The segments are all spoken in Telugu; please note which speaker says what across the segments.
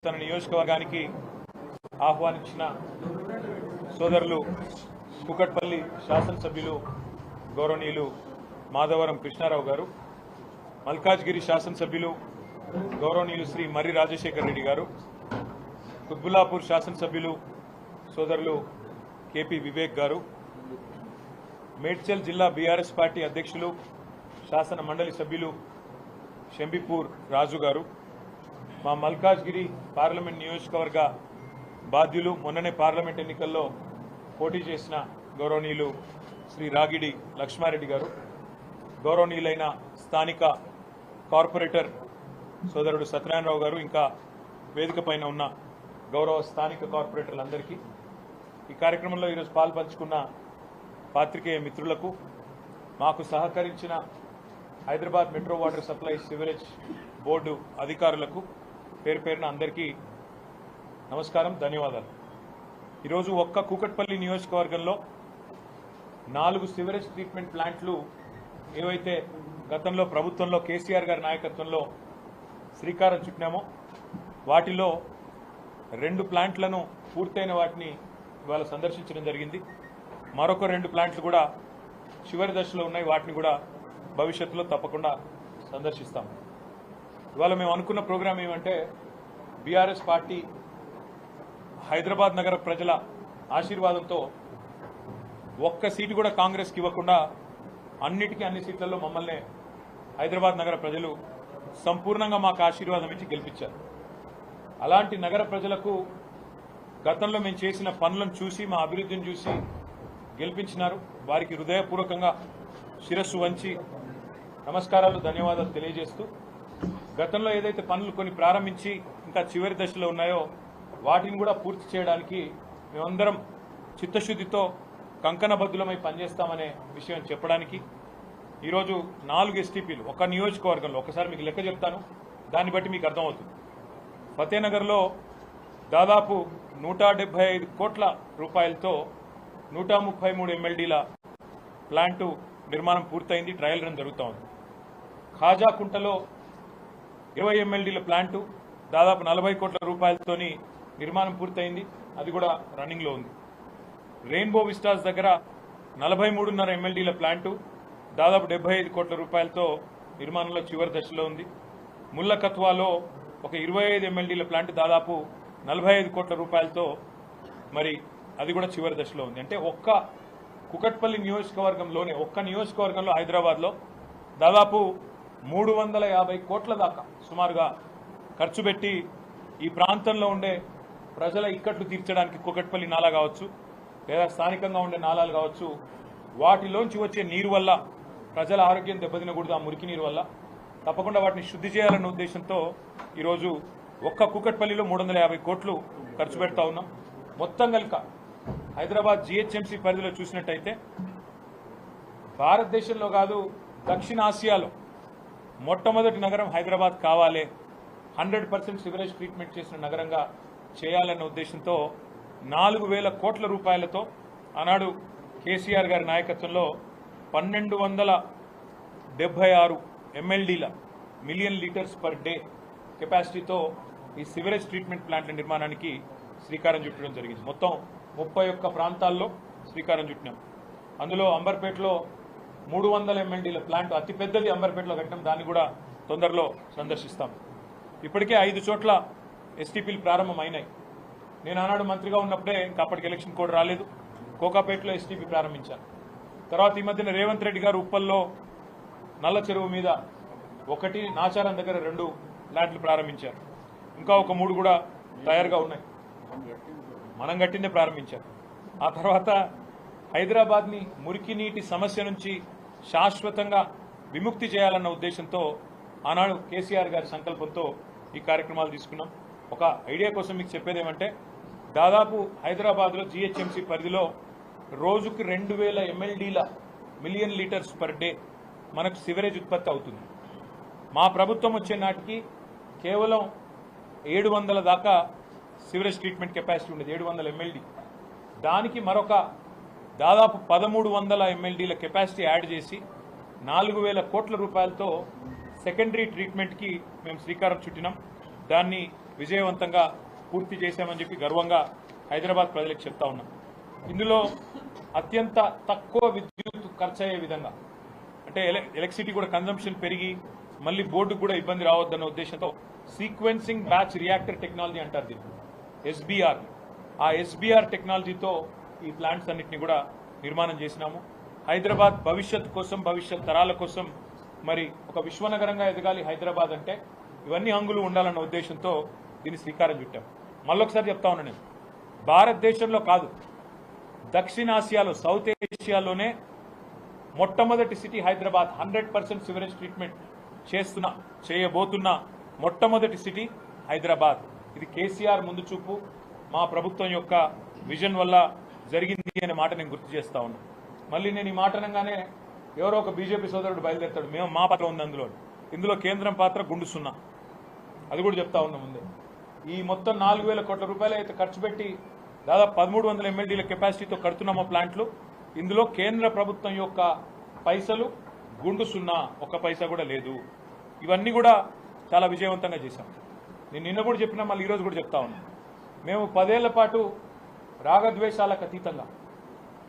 Speaker 1: తన నియోజకవర్గానికి ఆహ్వానించిన సోదరులు కుకట్పల్లి శాసనసభ్యులు గౌరవనీయులు మాధవరం కృష్ణారావు గారు, మల్కాజ్గిరి శాసనసభ్యులు గౌరవనీయులు శ్రీ మర్రి రాజశేఖర్ రెడ్డి గారు, కుత్బుల్లాపూర్ శాసనసభ్యులు సోదరులు కేపీ వివేక్ గారు, మేడ్చల్ జిల్లా బీఆర్ఎస్ పార్టీ అధ్యక్షులు శాసన మండలి సభ్యులు షంబిపూర్ రాజు గారు, మా మల్కాజ్గిరి పార్లమెంట్ నియోజకవర్గ బాధ్యులు, మొన్ననే పార్లమెంట్ ఎన్నికల్లో పోటీ చేసిన గౌరవనీయులు శ్రీ రాగిడి లక్ష్మారెడ్డి గారు, గౌరవనీయులైన స్థానిక కార్పొరేటర్ సోదరుడు సత్యనారాయణరావు గారు, ఇంకా వేదిక పైన ఉన్న గౌరవ స్థానిక కార్పొరేటర్లందరికీ, ఈ కార్యక్రమంలో ఈరోజు పాల్పంచుకున్న పాత్రికేయ మిత్రులకు, మాకు సహకరించిన Hyderabad metro water supply sewerage board అధికారులకు పేరు పేరున అందరికీ నమస్కారం, ధన్యవాదాలు. ఈరోజు ఒక్క కూకట్పల్లి నియోజకవర్గంలో 4 సివరేజ్ ట్రీట్మెంట్ ప్లాంట్లు ఏవైతే గతంలో ప్రభుత్వంలో కేసీఆర్ గారి నాయకత్వంలో శ్రీకారం చుట్టినామో వాటిలో 2 ప్లాంట్లను పూర్తయిన వాటిని ఇవాళ సందర్శించడం జరిగింది. మరొక 2 ప్లాంట్లు కూడా చివరి దశలో ఉన్నాయి, వాటిని కూడా భవిష్యత్తులో తప్పకుండా సందర్శిస్తాం. ఇవాళ మేము అనుకున్న ప్రోగ్రాం ఏమంటే, బీఆర్ఎస్ పార్టీ హైదరాబాద్ నగర ప్రజల ఆశీర్వాదంతో ఒక్క సీటు కూడా కాంగ్రెస్కి ఇవ్వకుండా అన్ని సీట్లలో మమ్మల్ని హైదరాబాద్ నగర ప్రజలు సంపూర్ణంగా మాకు ఆశీర్వాదం ఇచ్చి గెలిపించారు. అలాంటి నగర ప్రజలకు గతంలో మేము చేసిన పనులను చూసి, మా అభివృద్ధిని చూసి గెలిపించినారు. వారికి హృదయపూర్వకంగా శిరస్సు వంచి నమస్కారాలు, ధన్యవాదాలు తెలియజేస్తూ, గతంలో ఏదైతే పనులు కొన్ని ప్రారంభించి ఇంకా చివరి దశలో ఉన్నాయో వాటిని కూడా పూర్తి చేయడానికి మేమందరం చిత్తశుద్ధితో కంకణబద్ధులమై పనిచేస్తామనే విషయం చెప్పడానికి ఈరోజు 4 ఎస్టీపీలు ఒక నియోజకవర్గంలో, ఒకసారి మీకు లెక్క చెప్తాను, దాన్ని బట్టి మీకు అర్థమవుతుంది. ఫతేనగర్లో దాదాపు 175 కోట్ల రూపాయలతో 133 MLDల ప్లాంటు నిర్మాణం పూర్తయింది, ట్రయల్ రన్ జరుగుతూ ఉంది. ఖాజాకుంటలో 20 MLDల ప్లాంటు దాదాపు 40 కోట్ల రూపాయలతోని నిర్మాణం పూర్తయింది, అది కూడా రన్నింగ్లో ఉంది. రెయిన్బో విస్టాస్ దగ్గర 43.5 MLDల ప్లాంటు దాదాపు 75 కోట్ల రూపాయలతో నిర్మాణంలో చివరి దశలో ఉంది. ముల్లకత్వాలో ఒక 25 MLDల ప్లాంట్ దాదాపు 45 కోట్ల రూపాయలతో మరి అది కూడా చివరి దశలో ఉంది. అంటే ఒక్క కుకట్పల్లి నియోజకవర్గంలోనే, ఒక్క నియోజకవర్గంలో హైదరాబాద్లో దాదాపు 350 కోట్ల దాకా సుమారుగా ఖర్చు పెట్టి ఈ ప్రాంతంలో ఉండే ప్రజల ఇక్కట్లు తీర్చడానికి కుకట్పల్లి నాలా కావచ్చు, లేదా స్థానికంగా ఉండే నాలాలు కావచ్చు, వాటిలోంచి వచ్చే నీరు వల్ల ప్రజల ఆరోగ్యం దెబ్బతినకూడదు. ఆ మురికి నీరు వల్ల తప్పకుండా వాటిని శుద్ధి చేయాలన్న ఉద్దేశంతో ఈరోజు ఒక్క కుకట్పల్లిలో 350 కోట్లు ఖర్చు పెడతా ఉన్నాం. మొత్తం కనుక హైదరాబాద్ GHMC పరిధిలో చూసినట్టయితే భారతదేశంలో కాదు, దక్షిణాసియాలో మొట్టమొదటి నగరం హైదరాబాద్ కావాలి, 100% సివరేజ్ ట్రీట్మెంట్ చేసిన నగరంగా చేయాలన్న ఉద్దేశంతో 4,000 కోట్ల రూపాయలతో ఆనాడు కేసీఆర్ గారి నాయకత్వంలో 1276 MLDల మిలియన్ లీటర్స్ పర్ డే కెపాసిటీతో ఈ సివరేజ్ ట్రీట్మెంట్ ప్లాంట్ల నిర్మాణానికి శ్రీకారం చుట్టడం జరిగింది. మొత్తం 31 ప్రాంతాల్లో శ్రీకారం చుట్టినాం. అందులో అంబర్పేటలో 300 MLDల ప్లాంట్ అతిపెద్దది అంబర్పేటలో కట్టినాం, దాన్ని కూడా తొందరలో సందర్శిస్తాం. ఇప్పటికే 5 చోట్ల ఎస్టీపీలు ప్రారంభమైనాయి. నేను ఆనాడు మంత్రిగా ఉన్నప్పుడే, ఇంకా అప్పటికి ఎలక్షన్ కోడ్ రాలేదు, కోకాపేటలో ఎస్టీపీ ప్రారంభించాను. తర్వాత ఈ మధ్యన రేవంత్ రెడ్డి గారు ఉప్పల్లో నల్ల చెరువు మీద 1, నాచారం దగ్గర 2 ప్లాంట్లు ప్రారంభించారు. ఇంకా ఒక 3 కూడా తయారుగా ఉన్నాయి, మనం కట్టిందే ప్రారంభించారు. ఆ తర్వాత హైదరాబాద్ని మురికి నీటి సమస్య నుంచి శాశ్వతంగా విముక్తి చేయాలన్న ఉద్దేశంతో ఆనాడు కేసీఆర్ గారి సంకల్పంతో ఈ కార్యక్రమాలు తీసుకున్నాం. ఒక ఐడియా కోసం మీకు చెప్పేది ఏమంటే, దాదాపు హైదరాబాద్లో GHMC పరిధిలో రోజుకు 2000 MLDల మిలియన్ లీటర్స్ పర్ డే మనకు సివరేజ్ ఉత్పత్తి అవుతుంది. మా ప్రభుత్వం వచ్చే నాటికి కేవలం 700 దాకా సివరేజ్ ట్రీట్మెంట్ కెపాసిటీ ఉండేది, 700 MLD. దానికి మరొక దాదాపు 1300 MLDల కెపాసిటీ యాడ్ చేసి 4000 కోట్ల రూపాయలతో సెకండరీ ట్రీట్మెంట్కి మేము శ్రీకారం చుట్టినాం. దాన్ని విజయవంతంగా పూర్తి చేశామని చెప్పి గర్వంగా హైదరాబాద్ ప్రజలకు చెప్తా ఉన్నాం. ఇందులో అత్యంత తక్కువ విద్యుత్ ఖర్చు అయ్యే విధంగా, అంటే ఎలక్ట్రిసిటీ కూడా కన్జంప్షన్ పెరిగి మళ్ళీ బోర్డుకు కూడా ఇబ్బంది రావద్దన్న ఉద్దేశంతో సీక్వెన్సింగ్ బ్యాచ్ రియాక్టర్ టెక్నాలజీ అంటారు దీన్ని, ఎస్బీఆర్. ఆ ఎస్బీఆర్ టెక్నాలజీతో ఈ ప్లాంట్స్ అన్నింటినీ కూడా నిర్మాణం చేసినాము. హైదరాబాద్ భవిష్యత్ కోసం, భవిష్యత్ తరాల కోసం మరి ఒక విశ్వనగరంగా ఎదగాలి హైదరాబాద్ అంటే ఇవన్నీ హంగులు ఉండాలన్న ఉద్దేశంతో దీన్ని శ్రీకారం చుట్టాం. మళ్ళొకసారి చెప్తా ఉన్నా, నేను భారతదేశంలో కాదు, దక్షిణాసియాలో, సౌత్ ఏషియాలోనే మొట్టమొదటి సిటీ హైదరాబాద్. 100% సివరేజ్ ట్రీట్మెంట్ చేయబోతున్న మొట్టమొదటి సిటీ హైదరాబాద్. ఇది కేసీఆర్ ముందు చూపు, మా ప్రభుత్వం యొక్క విజన్ వల్ల జరిగింది అనే మాట నేను గుర్తు చేస్తా ఉన్నా. మళ్ళీ నేను ఈ మాట అనగానే ఎవరో ఒక బీజేపీ సోదరుడు బయలుదేరుతాడు, మా పాత్ర ఉంది ఇందులో కేంద్రం పాత్ర గుండు సున్నా. అది కూడా చెప్తా ఉన్నా ముందే. ఈ మొత్తం 4,000 కోట్ల రూపాయలు అయితే ఖర్చు పెట్టి దాదాపు 1,300 MLDల కెపాసిటీతో కడుతున్నామో ప్లాంట్లు, ఇందులో కేంద్ర ప్రభుత్వం యొక్క పైసలు గుండు సున్నా, ఒక్క పైసా కూడా లేదు. ఇవన్నీ కూడా చాలా విజయవంతంగా చేశాం. నేను నిన్న కూడా చెప్పినా, మళ్ళీ ఈరోజు కూడా చెప్తా ఉన్నా. మేము 10 ఏళ్ల పాటు రాగద్వేషాలకు అతీతంగా,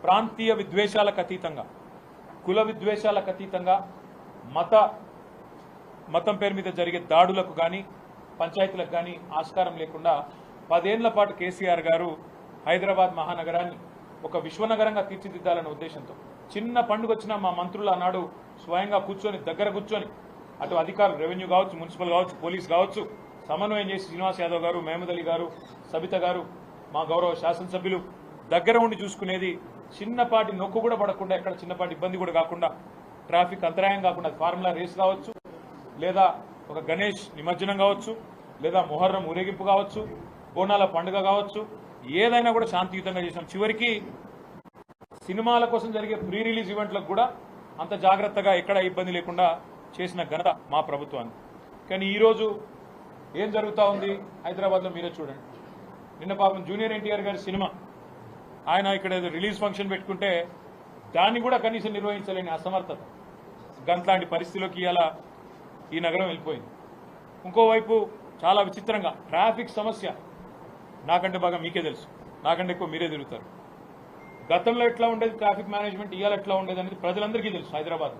Speaker 1: ప్రాంతీయ విద్వేషాలకు అతీతంగా, కుల విద్వేషాలకు అతీతంగా, మతం పేరు మీద జరిగే దాడులకు కానీ, పంచాయతీలకు కానీ ఆస్కారం లేకుండా 10 ఏళ్ల పాటు కేసీఆర్ గారు హైదరాబాద్ మహానగరాన్ని ఒక విశ్వనగరంగా తీర్చిదిద్దాలన్న ఉద్దేశంతో చిన్న పండుగ వచ్చినా మా మంత్రులు ఆనాడు స్వయంగా దగ్గర కూర్చొని అటు అధికారులు, రెవెన్యూ కావచ్చు, మున్సిపల్ కావచ్చు, పోలీస్ కావచ్చు, సమన్వయం చేసి శ్రీనివాస్ యాదవ్ గారు, మహమూద్ అలీ గారు, సబిత గారు, మా గౌరవ శాసనసభ్యులు దగ్గర ఉండి చూసుకునేది. చిన్నపాటి నొక్కు కూడా పడకుండా, ఎక్కడ చిన్నపాటి ఇబ్బంది కూడా కాకుండా, ట్రాఫిక్ అంతరాయం కాకుండా, ఫార్ములా రేస్ కావచ్చు, లేదా ఒక గణేష్ నిమజ్జనం కావచ్చు, లేదా మొహర్రం ఊరేగింపు కావచ్చు, బోనాల పండుగ కావచ్చు, ఏదైనా కూడా శాంతియుతంగా చేసాం. చివరికి సినిమాల కోసం జరిగే ప్రీ రిలీజ్ ఈవెంట్లకు కూడా అంత జాగ్రత్తగా ఎక్కడ ఇబ్బంది లేకుండా చేసిన ఘనత మా ప్రభుత్వానికి. కానీ ఈరోజు ఏం జరుగుతూ ఉంది హైదరాబాద్లో మీరే చూడండి. నిన్న పాపం జూనియర్ ఎన్టీఆర్ గారి సినిమా ఆయన ఇక్కడ రిలీజ్ ఫంక్షన్ పెట్టుకుంటే దాన్ని కూడా కనీసం నిర్వహించలేని అసమర్థత, గంట్లాంటి పరిస్థితిలోకి ఇలా ఈ నగరం వెళ్ళిపోయింది. ఇంకోవైపు చాలా విచిత్రంగా ట్రాఫిక్ సమస్య నాకంటే బాగా మీకే తెలుసు, నాకంటే ఎక్కువ మీరే తిరుగుతారు. గతంలో ఎట్లా ఉండేది ట్రాఫిక్ మేనేజ్మెంట్, ఇవాళ ఎట్లా ఉండేది అనేది ప్రజలందరికీ తెలుసు హైదరాబాద్.